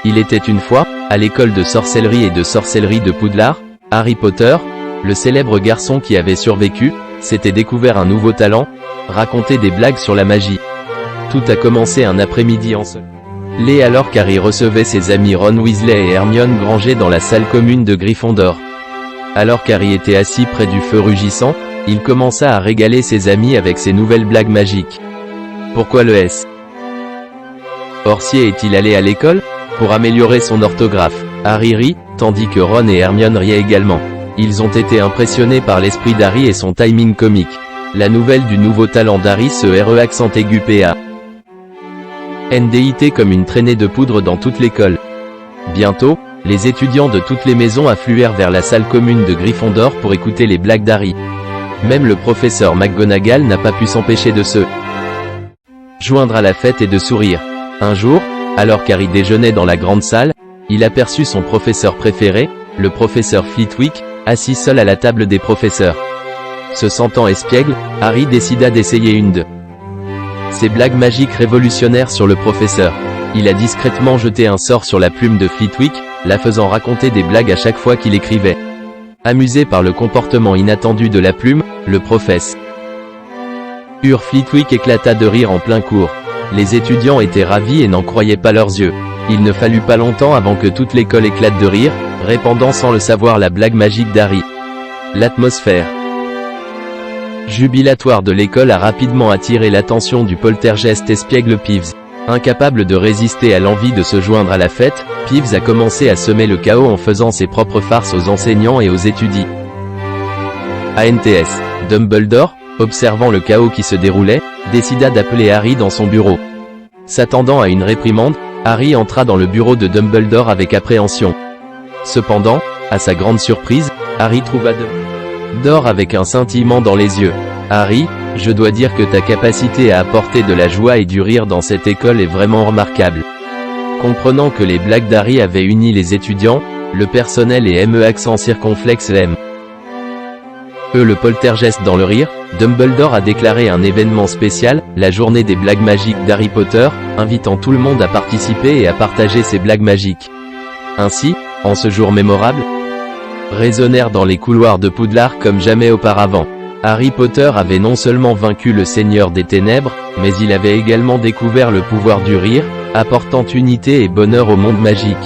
Il était une fois, à l'école de sorcellerie et de sorcellerie de Poudlard, Harry Potter, le célèbre garçon qui avait survécu, s'était découvert un nouveau talent, raconter des blagues sur la magie. Tout a commencé un après-midi ensoleillé alors qu'Harry recevait ses amis Ron Weasley et Hermione Granger dans la salle commune de Gryffondor. Alors qu'Harry était assis près du feu rugissant, il commença à régaler ses amis avec ses nouvelles blagues magiques. Pourquoi le S? Orsier est-il allé à l'école? Pour améliorer son orthographe. Harry rit, tandis que Ron et Hermione riaient également. Ils ont été impressionnés par l'esprit d'Harry et son timing comique. La nouvelle du nouveau talent d'Harry se RE accent aigu PA. NDIT comme une traînée de poudre dans toute l'école. Bientôt, les étudiants de toutes les maisons affluèrent vers la salle commune de Gryffondor pour écouter les blagues d'Harry. Même le professeur McGonagall n'a pas pu s'empêcher de se joindre à la fête et de sourire. Un jour, alors qu'Harry déjeunait dans la grande salle, il aperçut son professeur préféré, le professeur Flitwick, assis seul à la table des professeurs. Se sentant espiègle, Harry décida d'essayer une de ces blagues magiques révolutionnaires sur le professeur. Il a discrètement jeté un sort sur la plume de Flitwick, la faisant raconter des blagues à chaque fois qu'il écrivait. Amusé par le comportement inattendu de la plume, le professeur Flitwick éclata de rire en plein cours. Les étudiants étaient ravis et n'en croyaient pas leurs yeux. Il ne fallut pas longtemps avant que toute l'école éclate de rire, répandant sans le savoir la blague magique d'Harry. L'atmosphère jubilatoire de l'école a rapidement attiré l'attention du poltergeist espiègle Peeves. Incapable de résister à l'envie de se joindre à la fête, Peeves a commencé à semer le chaos en faisant ses propres farces aux enseignants et aux étudiants. ANTS. Dumbledore, observant le chaos qui se déroulait, décida d'appeler Harry dans son bureau. S'attendant à une réprimande, Harry entra dans le bureau de Dumbledore avec appréhension. Cependant, à sa grande surprise, Harry trouva Dumbledore avec un scintillement dans les yeux. « Harry, je dois dire que ta capacité à apporter de la joie et du rire dans cette école est vraiment remarquable. » Comprenant que les blagues d'Harry avaient uni les étudiants, le personnel et ME accent circonflexe M. Le poltergeist dans le rire, Dumbledore a déclaré un événement spécial, la journée des blagues magiques d'Harry Potter, invitant tout le monde à participer et à partager ses blagues magiques. Ainsi, en ce jour mémorable, résonnèrent dans les couloirs de Poudlard comme jamais auparavant. Harry Potter avait non seulement vaincu le Seigneur des Ténèbres, mais il avait également découvert le pouvoir du rire, apportant unité et bonheur au monde magique.